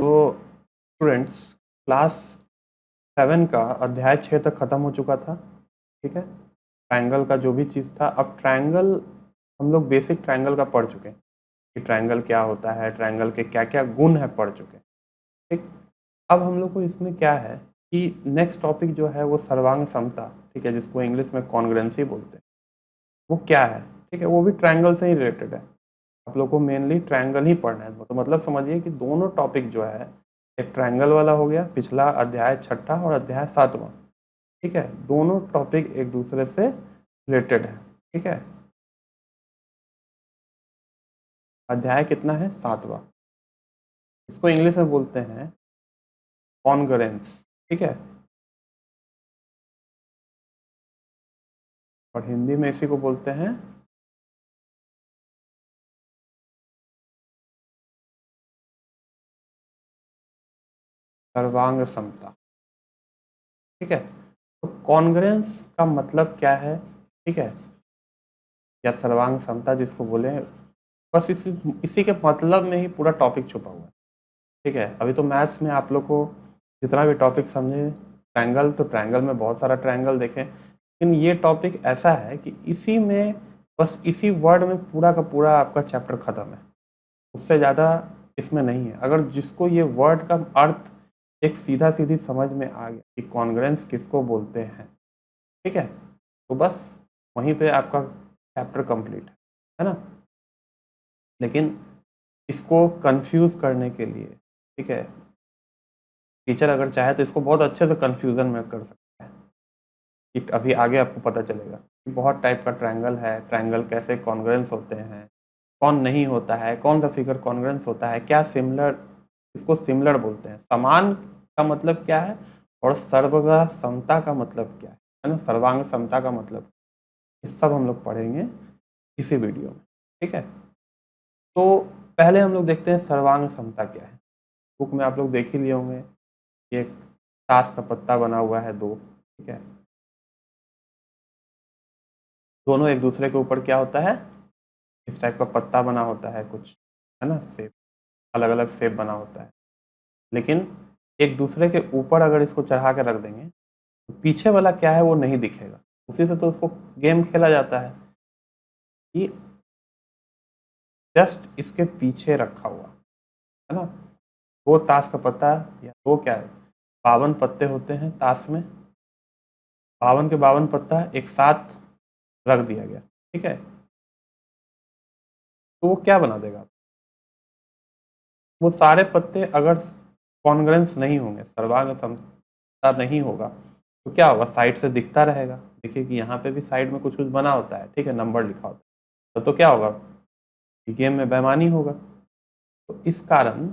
तो students, class 7 का अध्याय 6 तक ख़त्म हो चुका था। ठीक है, ट्रायंगल का जो भी चीज़ था, अब ट्रायंगल हम लोग बेसिक ट्रायंगल का पढ़ चुके हैं कि ट्रायंगल क्या होता है, ट्रायंगल के क्या क्या गुण है पढ़ चुके हैं। ठीक, अब हम लोग को इसमें क्या है कि नेक्स्ट टॉपिक जो है वो सर्वांग समता, ठीक है, जिसको इंग्लिश में कॉन्ग्रुएंसी बोलते हैं, वो क्या है। ठीक है, वो भी ट्रायंगल से ही रिलेटेड है। आप लोग को मेनली ट्रायंगल ही पढ़ना है, तो मतलब समझिए कि दोनों टॉपिक जो है, एक ट्रायंगल वाला हो गया पिछला अध्याय 6 और अध्याय 7वां। ठीक है, दोनों टॉपिक एक दूसरे से रिलेटेड है। ठीक है, अध्याय कितना है? 7वां। इसको इंग्लिश में बोलते हैं कॉन्ग्रुएंस। ठीक है, और हिंदी में इसी को बोलते हैं सर्वांग समता। ठीक है, तो कॉन्ग्रुएंस का मतलब क्या है? ठीक है, या सर्वांग समता जिसको बोले, बस इसी के मतलब में ही पूरा टॉपिक छुपा हुआ है। ठीक है, अभी तो मैथ्स में आप लोग को जितना भी टॉपिक समझे, ट्रायंगल तो ट्रायंगल में बहुत सारा ट्रायंगल देखें, लेकिन ये टॉपिक ऐसा है कि इसी में, बस इसी वर्ड में पूरा का पूरा आपका चैप्टर खत्म है। उससे ज़्यादा इसमें नहीं है। अगर जिसको ये वर्ड का अर्थ एक सीधा सीधी समझ में आ गया कि कॉन्ग्रुएंस किसको बोलते हैं, ठीक है, तो बस वहीं पे आपका चैप्टर कंप्लीट है ना। लेकिन इसको कंफ्यूज करने के लिए, ठीक है, टीचर अगर चाहे तो इसको बहुत अच्छे से कंफ्यूजन में कर सकता है कि अभी आगे आपको पता चलेगा कि बहुत टाइप का ट्रायंगल है, ट्रायंगल कैसे कॉन्ग्रुएंस होते हैं, कौन नहीं होता है, कौन सा फिगर कॉन्ग्रुएंस होता है, क्या सिमिलर, इसको सिमिलर बोलते हैं, समान का मतलब क्या है, और सर्वगा समता का मतलब क्या है ना, सर्वांग समता का मतलब, ये सब हम लोग पढ़ेंगे इसी वीडियो में। ठीक है, तो पहले हम लोग देखते हैं सर्वांग समता क्या है। बुक में आप लोग देख ही लिए होंगे, ये ताश का पत्ता बना हुआ है दो। ठीक है, दोनों एक दूसरे के ऊपर क्या होता है, इस टाइप का पत्ता बना होता है कुछ, है ना, शेप, अलग अलग शेप बना होता है। लेकिन एक दूसरे के ऊपर अगर इसको चढ़ा के रख देंगे तो पीछे वाला क्या है वो नहीं दिखेगा। उसी से तो उसको गेम खेला जाता है कि जस्ट इसके पीछे रखा हुआ है ना, दो ताश का पत्ता, या दो क्या है, 52 पत्ते होते हैं ताश में, 52 के 52 पत्ता एक साथ रख दिया गया। ठीक है, तो वो क्या बना देगा, वो सारे पत्ते अगर कॉन्ग्रुएंस नहीं होंगे, सर्वांग समता नहीं होगा, तो क्या होगा, साइड से दिखता रहेगा। देखिए कि यहाँ पे भी साइड में कुछ कुछ बना होता है, ठीक है, नंबर लिखा होता है, तो क्या होगा, गेम में बेईमानी होगा। तो इस कारण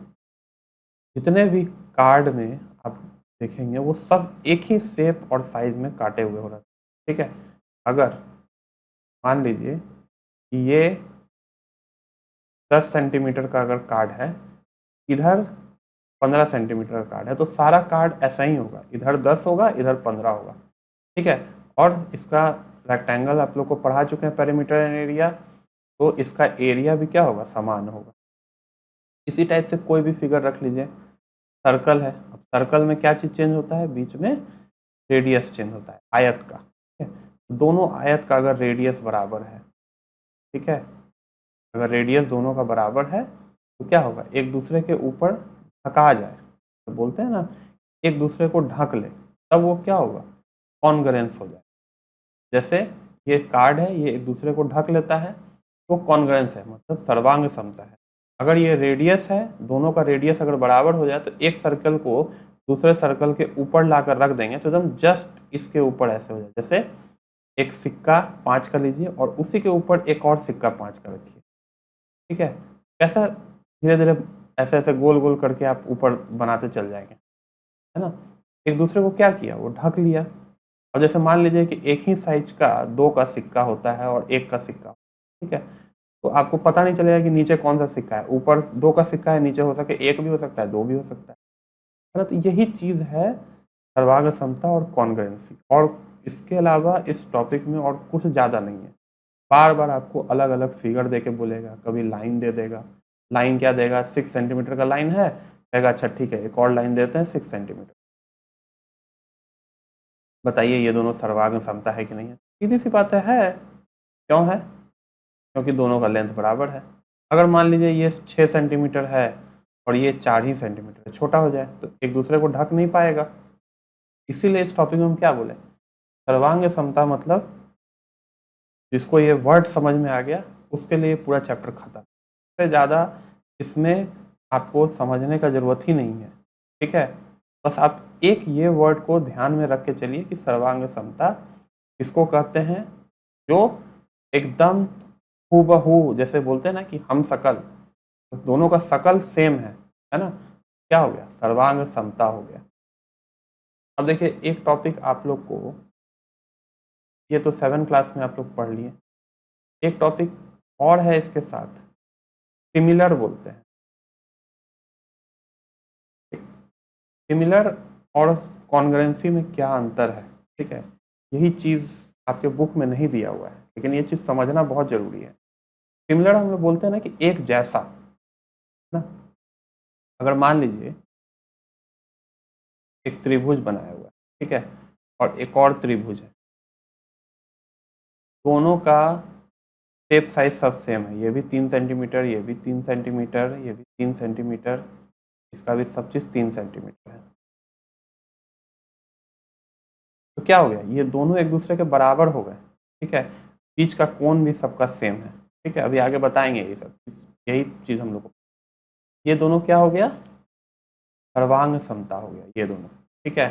जितने भी कार्ड में आप देखेंगे वो सब एक ही शेप और साइज में काटे हुए हो रहे हैं। ठीक है, अगर मान लीजिए कि ये 10 सेंटीमीटर का अगर कार्ड है, इधर 15 सेंटीमीटर का कार्ड है, तो सारा कार्ड ऐसा ही होगा, इधर 10 होगा, इधर 15 होगा। ठीक है, और इसका रेक्टेंगल आप लोग को पढ़ा चुके हैं, पेरीमीटर एंड एरिया, तो इसका एरिया भी क्या होगा, समान होगा। इसी टाइप से कोई भी फिगर रख लीजिए, सर्कल है, अब सर्कल में क्या चीज़ चेंज होता है, बीच में रेडियस चेंज होता है आयत का। ठीक है, दोनों आयत का अगर रेडियस बराबर है, ठीक है, अगर रेडियस दोनों का बराबर है तो क्या होगा, एक दूसरे के ऊपर ढका जाए, तो बोलते हैं ना एक दूसरे को ढक ले, तब वो क्या होगा, कॉन्ग्रुएंस हो जाए। जैसे ये कार्ड है, ये एक दूसरे को ढक लेता है तो कॉन्ग्रुएंस है, मतलब सर्वांग समता है। अगर ये रेडियस है, दोनों का रेडियस अगर बराबर हो जाए तो एक सर्कल को दूसरे सर्कल के ऊपर लाकर रख देंगे तो एकदम जस्ट इसके ऊपर ऐसे हो जाए, जैसे एक सिक्का 5 का लीजिए और उसी के ऊपर एक और सिक्का 5 का रखिए। ठीक है, ऐसा धीरे धीरे ऐसे ऐसे गोल गोल करके आप ऊपर बनाते चल जाएंगे, है ना। एक दूसरे को क्या किया, वो ढक लिया। और जैसे मान लीजिए कि एक ही साइज का 2 का सिक्का होता है और 1 का सिक्का, ठीक है, तो आपको पता नहीं चलेगा कि नीचे कौन सा सिक्का है, ऊपर 2 का सिक्का है, नीचे हो सके 1 भी हो सकता है, 2 भी हो सकता है ना। तो यही चीज़ है सर्वांग समता और कॉन्ग्रुएंसी, और इसके अलावा इस टॉपिक में और कुछ ज़्यादा नहीं है। बार बार आपको अलग अलग फिगर दे के बोलेगा, कभी लाइन दे देगा, लाइन क्या देगा, 6 सेंटीमीटर का लाइन है, कहेगा अच्छा ठीक है एक और लाइन देते हैं 6 सेंटीमीटर। बताइए ये दोनों सर्वांग समता है कि नहीं है? सीधी सी बात है। क्यों है? क्योंकि दोनों का लेंथ बराबर है। अगर मान लीजिए ये 6 सेंटीमीटर है और ये 4 ही सेंटीमीटर है, छोटा हो जाए तो एक दूसरे को ढक नहीं पाएगा। इसीलिए इस टॉपिक में हम क्या बोले, सर्वांग समता मतलब जिसको ये वर्ड समझ में आ गया उसके लिए पूरा चैप्टर खत्म। इससे ज़्यादा इसमें आपको समझने का ज़रूरत ही नहीं है। ठीक है, बस आप एक ये वर्ड को ध्यान में रख के चलिए कि सर्वांग समता इसको कहते हैं जो एकदम हूबहू, जैसे बोलते हैं ना कि हम शकल, दोनों का शकल सेम है ना, क्या हो गया, सर्वांग समता हो गया। अब देखिए एक टॉपिक आप लोग को, ये तो 7 क्लास में आप लोग पढ़ लिए, एक टॉपिक और है इसके साथ, सिमिलर बोलते हैं। सिमिलर और कॉन्ग्रुएंसी में क्या अंतर है, ठीक है, यही चीज़ आपके बुक में नहीं दिया हुआ है, लेकिन ये चीज़ समझना बहुत ज़रूरी है। सिमिलर हम लोग बोलते हैं ना कि एक जैसा ना। अगर मान लीजिए एक त्रिभुज बनाया हुआ है, ठीक है, और एक और त्रिभुज है, दोनों का शेप साइज सब सेम है, ये भी 3 सेंटीमीटर, ये भी 3 सेंटीमीटर, ये भी 3 सेंटीमीटर, इसका भी सब चीज़ 3 सेंटीमीटर है, तो क्या हो गया, ये दोनों एक दूसरे के बराबर हो गए। ठीक है, बीच का कोण भी सबका सेम है। ठीक है, अभी आगे बताएंगे ये सब चीज़, यही चीज़ हम लोग को, ये दोनों क्या हो गया, सर्वांग समता हो गया ये दोनों। ठीक है,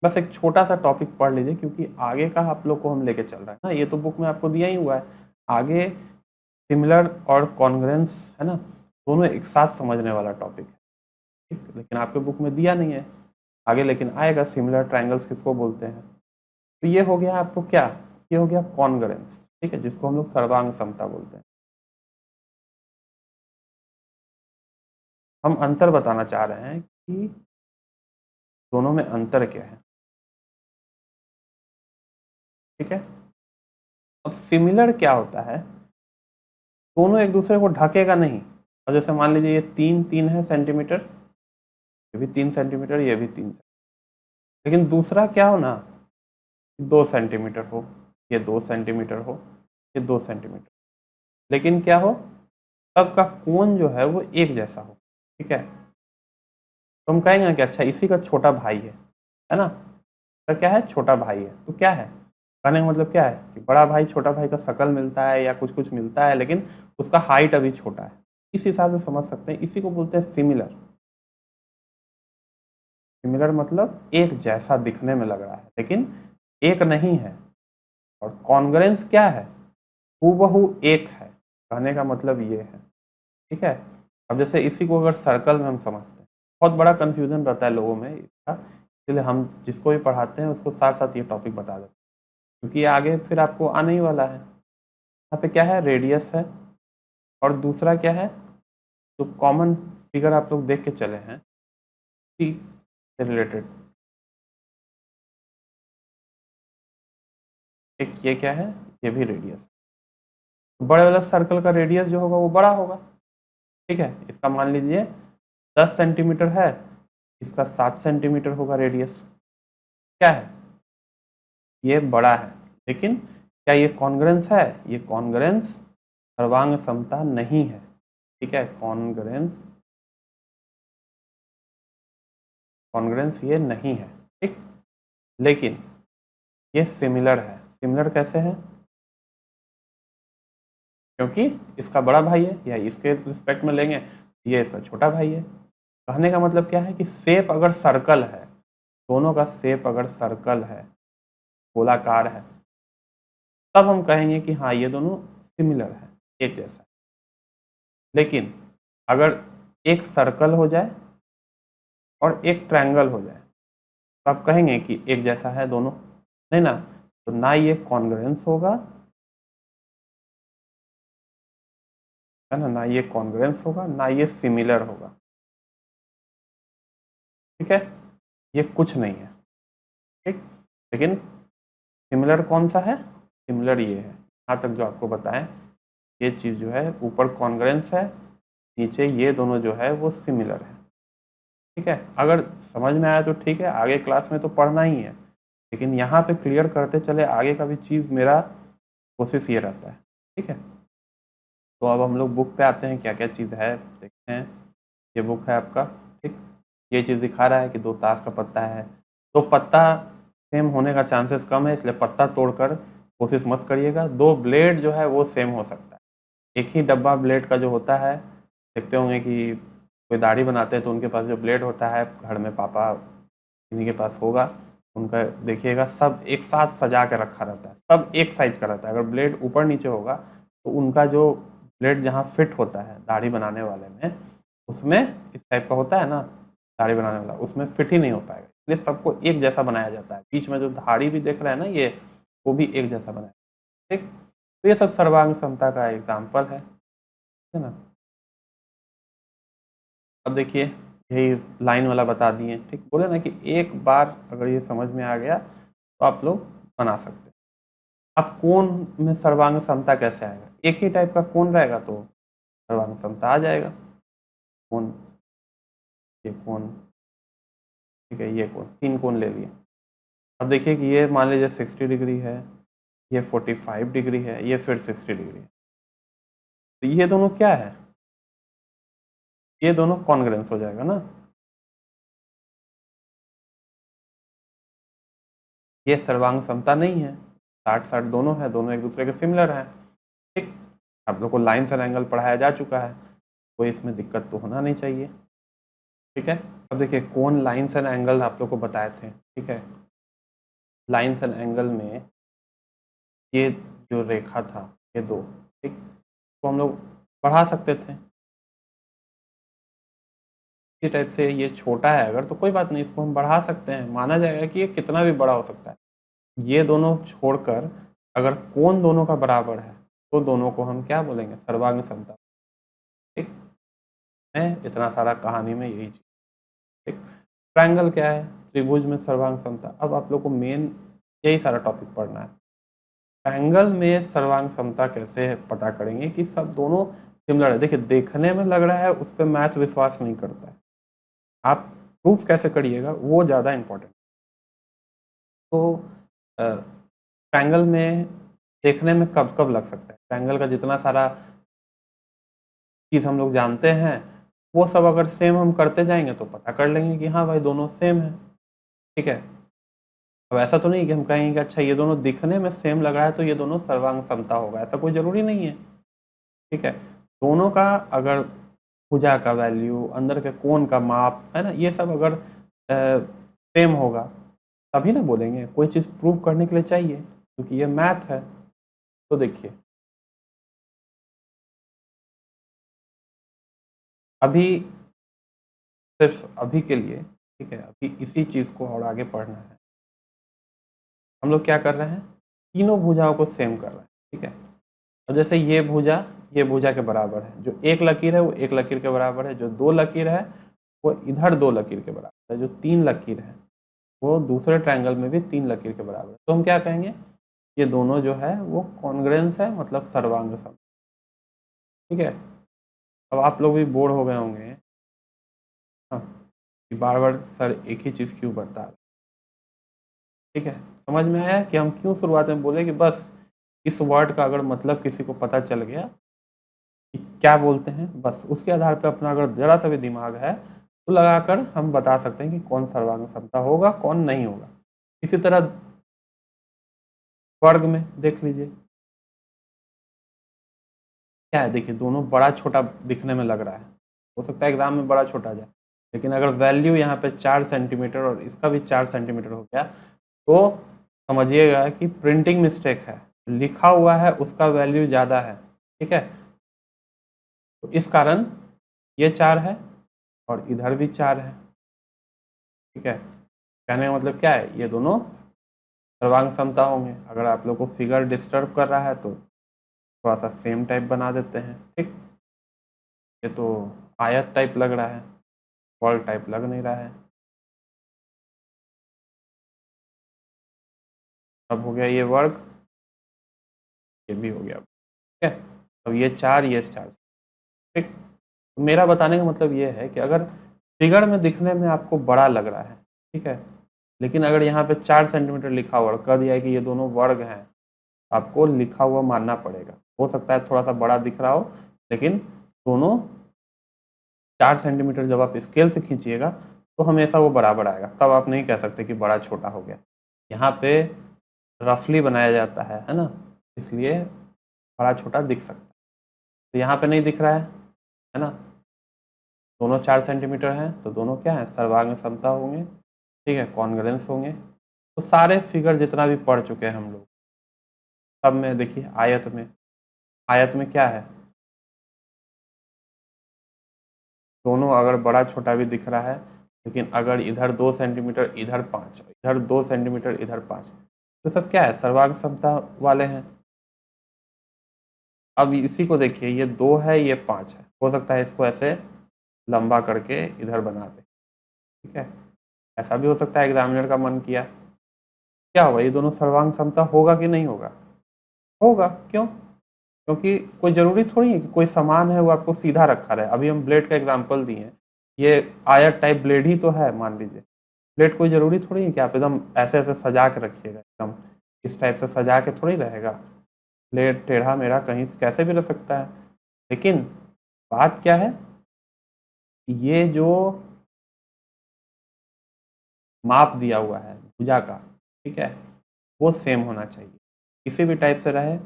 बस एक छोटा सा टॉपिक पढ़ लीजिए क्योंकि आगे का आप लोग को हम लेके चल रहे हैं ना, ये तो बुक में आपको दिया ही हुआ है। आगे सिमिलर और कॉन्ग्रुएंस है ना, दोनों एक साथ समझने वाला टॉपिक है। ठीक, लेकिन आपके बुक में दिया नहीं है आगे, लेकिन आएगा सिमिलर ट्रायंगल्स किसको बोलते हैं। तो ये हो गया आपको क्या, ये हो गया कॉन्ग्रुएंस। ठीक है, जिसको हम लोग सर्वांग समता बोलते हैं। हम अंतर बताना चाह रहे हैं कि दोनों में अंतर क्या है। ठीक है, अब सिमिलर क्या होता है, दोनों एक दूसरे को ढकेगा नहीं। और जैसे मान लीजिए ये 3 है सेंटीमीटर, ये भी 3 सेंटीमीटर, ये भी 3 लेकिन दूसरा क्या हो ना, 2 सेंटीमीटर हो, ये 2 सेंटीमीटर हो, ये 2 सेंटीमीटर, लेकिन क्या हो, सबका कोण जो है वो एक जैसा हो। ठीक है, तो हम कहेंगे ना कि अच्छा इसी का छोटा भाई है ना, तो क्या है, छोटा भाई है, तो क्या है, कहने का मतलब क्या है कि बड़ा भाई छोटा भाई का शकल मिलता है या कुछ कुछ मिलता है, लेकिन उसका हाइट अभी छोटा है। इस हिसाब से समझ सकते हैं, इसी को बोलते हैं सिमिलर। सिमिलर मतलब एक जैसा दिखने में लग रहा है लेकिन एक नहीं है। और कॉन्ग्रुएंस क्या है, हूबहू एक है, कहने का मतलब ये है। ठीक है, अब जैसे इसी को अगर सर्कल में हम समझते हैं, बहुत बड़ा कंफ्यूजन रहता है लोगों में इसका, इसलिए हम जिसको भी पढ़ाते हैं उसको साथ साथ ये टॉपिक बता देते हैं क्योंकि ये आगे फिर आपको आने ही वाला है। यहाँ पे क्या है, रेडियस है, और दूसरा क्या है, जो कॉमन फिगर आप लोग देख के चले हैं सी से रिलेटेड, एक ये क्या है, ये भी रेडियस। बड़े वाला सर्कल का रेडियस जो होगा वो बड़ा होगा। ठीक है, इसका मान लीजिए 10 सेंटीमीटर है, इसका 7 सेंटीमीटर होगा रेडियस। क्या है, ये बड़ा है, लेकिन क्या ये कॉन्ग्रुएंस है, ये कॉन्ग्रुएंस सर्वांग समता नहीं है। ठीक है, कॉन्ग्रुएंस कॉन्ग्रुएंस ये नहीं है। ठीक, लेकिन ये सिमिलर है। सिमिलर कैसे है, क्योंकि इसका बड़ा भाई है, या इसके रिस्पेक्ट में लेंगे ये इसका छोटा भाई है। कहने का मतलब क्या है कि शेप अगर सर्कल है, दोनों का शेप अगर सर्कल है, गोलाकार है, तब हम कहेंगे कि हाँ ये दोनों सिमिलर है, एक जैसा। लेकिन अगर एक सर्कल हो जाए और एक ट्रायंगल हो जाए तो आप कहेंगे कि एक जैसा है दोनों, नहीं ना, तो ना ये कॉन्ग्रुएंस होगा, है ना ये कॉन्ग्रुएंस होगा, ना ये सिमिलर होगा। ठीक है, ये कुछ नहीं है। ठीक, लेकिन सिमिलर कौन सा है, सिमिलर ये है, यहाँ तक जो आपको बताएं, ये चीज़ जो है ऊपर कॉन्ग्रुएंस है, नीचे ये दोनों जो है वो सिमिलर है। ठीक है, अगर समझ में आया तो ठीक है, आगे क्लास में तो पढ़ना ही है, लेकिन यहाँ पे क्लियर करते चले आगे का भी चीज़, मेरा कोशिश ये रहता है। ठीक है, तो अब हम लोग बुक पे आते हैं, क्या क्या चीज़ है देखते हैं। ये बुक है आपका, ठीक, ये चीज़ दिखा रहा है कि 2 ताश का पत्ता है, तो पत्ता सेम होने का चांसेस कम है, इसलिए पत्ता तोड़कर कोशिश मत करिएगा। 2 ब्लेड जो है वो सेम हो सकता है, एक ही डब्बा ब्लेड का जो होता है, देखते होंगे कि कोई दाढ़ी बनाते हैं तो उनके पास जो ब्लेड होता है, घर में पापा इन्हीं के पास होगा, उनका देखिएगा सब एक साथ सजा के रखा रहता है, सब एक साइज का रहता है। अगर ब्लेड ऊपर नीचे होगा तो उनका जो ब्लेड जहाँ फिट होता है दाढ़ी बनाने वाले में, उसमें इस टाइप का होता है ना दाढ़ी बनाने वाला, उसमें फिट ही नहीं हो पाएगा, इसलिए सबको एक जैसा बनाया जाता है। बीच में जो धाड़ी भी देख रहे हैं ना ये, वो भी एक जैसा बनाया, ठीक। तो ये सब सर्वांग क्षमता का एग्जाम्पल है ना। अब देखिए यही लाइन वाला बता दिए, ठीक, बोले ना कि एक बार अगर ये समझ में आ गया तो आप लोग बना सकते हैं। अब कोण में सर्वांग क्षमता कैसे आएगा, एक ही टाइप का कोण रहेगा तो सर्वांग क्षमता आ जाएगा। कोण, ये कोण, ठीक है, ये कोण, 3 कोण ले लिए। अब देखिए कि ये मान लीजिए 60 डिग्री है, ये 45 डिग्री है, ये फिर 60 डिग्री है, तो ये दोनों क्या है, ये दोनों कॉन्ग्रेंस हो जाएगा ना। ये सर्वांग समता नहीं है, 60-60 दोनों है, दोनों एक दूसरे के सिमिलर हैं, ठीक। आप लोग को लाइन्स एंड एंगल पढ़ाया जा चुका है, कोई इसमें दिक्कत तो होना नहीं चाहिए, ठीक है। अब देखिए कोण लाइन्स एंड एंगल आप लोग को बताए थे, ठीक है। लाइन्स एंड एंगल में ये जो रेखा था, ये 2, ठीक, तो हम लोग बढ़ा सकते थे इसी टाइप से। ये छोटा है अगर तो कोई बात नहीं, इसको हम बढ़ा सकते हैं, माना जाएगा कि ये कितना भी बड़ा हो सकता है। ये दोनों छोड़कर अगर कोण दोनों का बराबर है तो दोनों को हम क्या बोलेंगे, सर्वांग समता, ठीक है। इतना सारा कहानी में यही चीज, ठीक। ट्रायंगल क्या है, त्रिभुज में सर्वांग समता। अब आप लोग को मेन यही सारा टॉपिक पढ़ना है, ट्रायंगल में सर्वांग समता कैसे पता करेंगे कि सब दोनों सिमिलर है। देखिए देखने में लग रहा है, उस पर मैथ विश्वास नहीं करता है, आप प्रूफ कैसे करिएगा वो ज़्यादा इम्पोर्टेंट। तो ट्रायंगल में देखने में कब कब लग सकता है, ट्रायंगल का जितना सारा चीज़ हम लोग जानते हैं वो सब अगर सेम हम करते जाएंगे तो पता कर लेंगे कि हाँ भाई दोनों सेम है, ठीक है। अब ऐसा तो नहीं कि हम कहेंगे कि अच्छा ये दोनों दिखने में सेम लग रहा है तो ये दोनों सर्वांग समता होगा, ऐसा कोई ज़रूरी नहीं है, ठीक है। दोनों का अगर भुजा का वैल्यू, अंदर के कोण का माप है ना, ये सब अगर सेम होगा तभी ना बोलेंगे। कोई चीज़ प्रूव करने के लिए चाहिए, क्योंकि ये मैथ है। तो देखिए अभी, सिर्फ अभी के लिए, ठीक है, अभी इसी चीज़ को और आगे पढ़ना है। हम लोग क्या कर रहे हैं, तीनों भुजाओं को सेम कर रहे हैं, ठीक है। और जैसे ये भुजा के बराबर है, जो एक लकीर है वो एक लकीर के बराबर है, जो 2 लकीर है वो इधर 2 लकीर के बराबर है, जो 3 लकीर है वो दूसरे ट्रायंगल में भी 3 लकीर के बराबर है। तो हम क्या कहेंगे, ये दोनों जो है वो कॉन्ग्रेंस है, मतलब सर्वांग सम, ठीक है। अब आप लोग भी बोर हो गए होंगे, हाँ, कि बार बार सर एक ही चीज़ क्यों बता रहे, ठीक है। समझ में आया कि हम क्यों शुरुआत में बोले कि बस इस वर्ड का अगर मतलब किसी को पता चल गया कि क्या बोलते हैं, बस उसके आधार पर अपना अगर जरा सा भी दिमाग है तो लगाकर हम बता सकते हैं कि कौन सर्वांग समता होगा कौन नहीं होगा। इसी तरह वर्ग में देख लीजिए क्या है, देखिए दोनों बड़ा छोटा दिखने में लग रहा है, हो सकता है एग्जाम में बड़ा छोटा जाए, लेकिन अगर वैल्यू यहाँ पे 4 सेंटीमीटर और इसका भी 4 सेंटीमीटर हो गया तो समझिएगा कि प्रिंटिंग मिस्टेक है, लिखा हुआ है उसका वैल्यू ज़्यादा है, ठीक है। तो इस कारण ये 4 है और इधर भी 4 है, ठीक है। कहने का मतलब क्या है, ये दोनों सर्वांग समता होंगे। अगर आप लोग को फिगर डिस्टर्ब कर रहा है तो थोड़ा सा सेम टाइप बना देते हैं, ठीक। ये तो आयत टाइप लग रहा है, बॉल टाइप लग नहीं रहा है। अब हो गया ये वर्ग, ये भी हो गया, ठीक है। अब ये 4 ये 4, ठीक। तो मेरा बताने का मतलब ये है कि अगर फिगर में दिखने में आपको बड़ा लग रहा है, ठीक है, लेकिन अगर यहाँ पे 4 सेंटीमीटर लिखा हुआ और कह दिया है कि ये दोनों वर्ग हैं, आपको लिखा हुआ मानना पड़ेगा। हो सकता है थोड़ा सा बड़ा दिख रहा हो, लेकिन दोनों 4 सेंटीमीटर जब आप स्केल से खींचिएगा तो हमेशा वो बराबर आएगा, तब आप नहीं कह सकते कि बड़ा छोटा हो गया। यहाँ पे रफली बनाया जाता है ना, इसलिए बड़ा छोटा दिख सकता है। तो यहाँ पे नहीं दिख रहा है ना, दोनों 4 सेंटीमीटर हैं तो दोनों क्या है, सर्वांग समता होंगे, ठीक है, कॉन्ग्रुएंस होंगे। तो सारे फिगर जितना भी पढ़ चुके हैं हम लोग, सब में देखिए आयत में क्या है, दोनों अगर बड़ा छोटा भी दिख रहा है, लेकिन अगर इधर 2 सेंटीमीटर इधर 5, इधर 2 सेंटीमीटर इधर 5, तो सब क्या है, सर्वांग समता वाले हैं। अब इसी को देखिए, ये 2 है, ये 5 है, हो सकता है इसको ऐसे लंबा करके इधर बना दे, ठीक है, ऐसा भी हो सकता है, एग्जामिनर का मन किया। क्या होगा, ये दोनों सर्वांग समता होगा कि नहीं होगा, होगा। क्यों? क्योंकि कोई जरूरी थोड़ी है कि कोई सामान है वो आपको सीधा रखा रहे। अभी हम ब्लेड का एग्जांपल दिए हैं, ये आयत टाइप ब्लेड ही तो है, मान लीजिए। ब्लेड कोई जरूरी थोड़ी है कि आप एकदम ऐसे ऐसे सजा के रखिएगा, एकदम इस टाइप से सजा के थोड़ी रहेगा। ब्लेड टेढ़ा मेढ़ा कहीं कैसे भी रह सकता है। लेकिन बात क्या है, ये जो माप दिया हुआ है भुजा का, ठीक है, वो सेम होना चाहिए, किसी भी टाइप से रहे,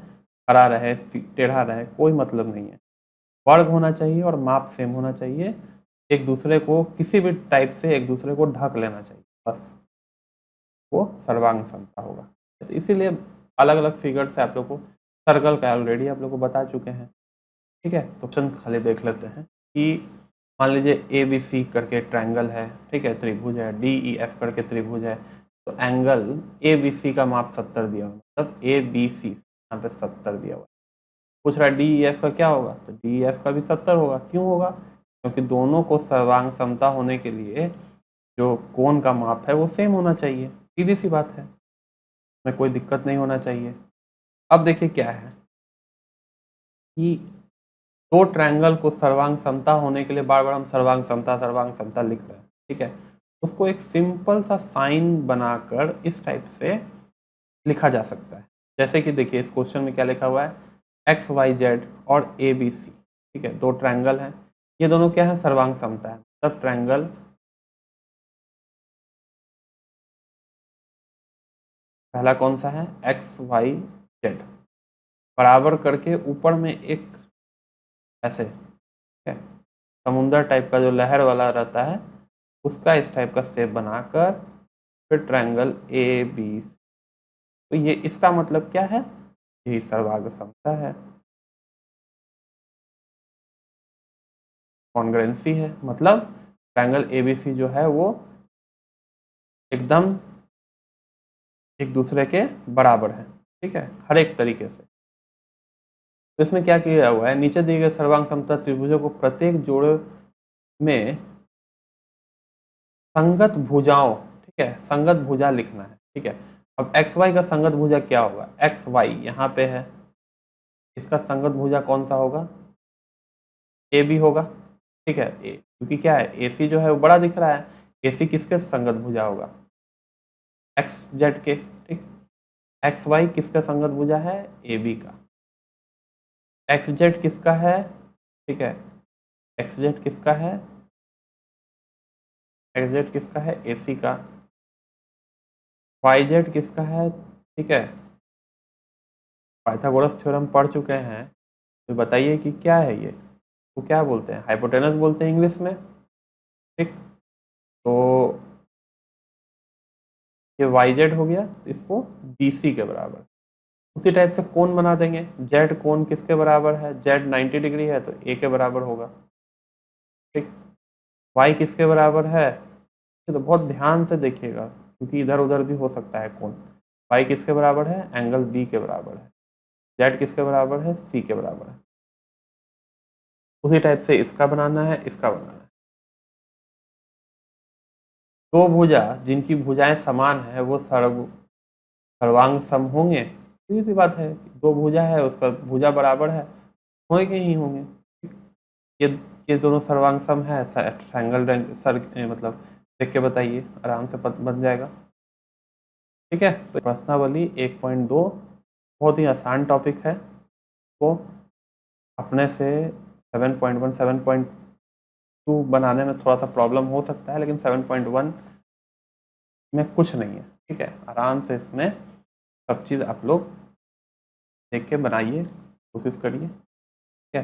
खड़ा रहे, टेढ़ा रहे, कोई मतलब नहीं है। वर्ग होना चाहिए और माप सेम होना चाहिए, एक दूसरे को किसी भी टाइप से एक दूसरे को ढक लेना चाहिए, बस वो सर्वांग समता होगा। तो इसीलिए अलग अलग फिगर से आप लोग को, सर्कल का ऑलरेडी आप लोग को बता चुके हैं, ठीक है। तो ऑप्शन खाली देख लेते हैं कि मान लीजिए ए बी सी करके ट्रायंगल है, ठीक है, त्रिभुज है, डी ई एफ करके त्रिभुज है, तो एंगल ए बी सी का माप 70 दिया हुआ, मतलब ए बी सी यहाँ पे 70 दिया हुआ। पूछ रहा है डी ई एफ का क्या होगा, तो डी ई एफ का भी 70 होगा। क्यों होगा? क्योंकि दोनों को सर्वांग समता होने के लिए जो कोण का माप है वो सेम होना चाहिए, सीधी सी बात है, में कोई दिक्कत नहीं होना चाहिए। अब देखिए क्या है कि दो ट्रायंगल को सर्वांग समता होने के लिए बार बार हम सर्वांग समता लिख रहे हैं, ठीक है, उसको एक सिंपल सा साइन बनाकर इस टाइप से लिखा जा सकता है। जैसे कि देखिए इस क्वेश्चन में क्या लिखा हुआ है, एक्स वाई जेड और ए बी सी, ठीक है, दो ट्रायंगल हैं, ये दोनों क्या है, सर्वांग समता है। मतलब ट्रायंगल पहला कौन सा है, एक्स वाई जेड, बराबर करके ऊपर में एक ऐसे, ठीक है, समुंदर टाइप का जो लहर वाला रहता है उसका इस टाइप का शेप बनाकर फिर ट्रायंगल ए बी, तो ये इसका मतलब क्या है, यही सर्वांग समता है, कॉन्ग्रुएंसी है। मतलब ट्रायंगल एबीसी जो है वो एकदम एक दूसरे के बराबर है, ठीक है, हर एक तरीके से। तो इसमें क्या किया हुआ है, नीचे दिए गए सर्वांग समता त्रिभुजों को प्रत्येक जोड़े में संगत भुजाओं, ठीक है, संगत भुजा लिखना है, ठीक है। अब एक्स वाई का संगत भुजा क्या होगा, एक्स वाई यहाँ पे है, इसका संगत भुजा कौन सा होगा, ए बी होगा, ठीक है, क्योंकि क्या है, ए सी जो है वो बड़ा दिख रहा है, ए सी किसके संगत भुजा होगा, एक्स जेड के, ठीक, एक्स वाई किसका संगत भुजा है, ए बी का, एक्स जेड किसका है, ठीक है, एक्स जेड किसका है, एक्स जेड किसका है, ए सी का, वाई जेड किसका है, ठीक है, पाइथागोरस थ्योरम पढ़ चुके हैं, तो बताइए कि क्या है ये, तो क्या बोलते हैं, हाइपोटेनस बोलते हैं इंग्लिश में, ठीक। तो ये वाई जेड हो गया, इसको बी सी के बराबर, उसी टाइप से कोण बना देंगे, जेड कोण किसके बराबर है, जेड 90 डिग्री है तो ए के बराबर होगा, ठीक। वाई किसके बराबर है, तो बहुत ध्यान से देखिएगा क्योंकि इधर उधर भी हो सकता है कोण। वाई किसके बराबर है, एंगल बी के बराबर है, जेड किसके बराबर है, सी के बराबर है। उसी टाइप से इसका बनाना है, इसका बनाना है। दो भुजा जिनकी भुजाएं समान है वो सर्वांग सम होंगे, सीधी सी बात है, दो भुजा है उसका भुजा बराबर है, होंगे ही होंगे। ये ये दोनों सर्वांग है, ट्रायंगल सर मतलब देख के बताइए, आराम से बन जाएगा। ठीक है, तो प्रश्नावली 1.2 बहुत ही आसान टॉपिक है, वो अपने से 7.1 7.2 बनाने में थोड़ा सा प्रॉब्लम हो सकता है, लेकिन 7.1 में कुछ नहीं है। ठीक है, आराम से इसमें सब चीज़ आप लोग देख के बनाइए, कोशिश करिए। ठीक है,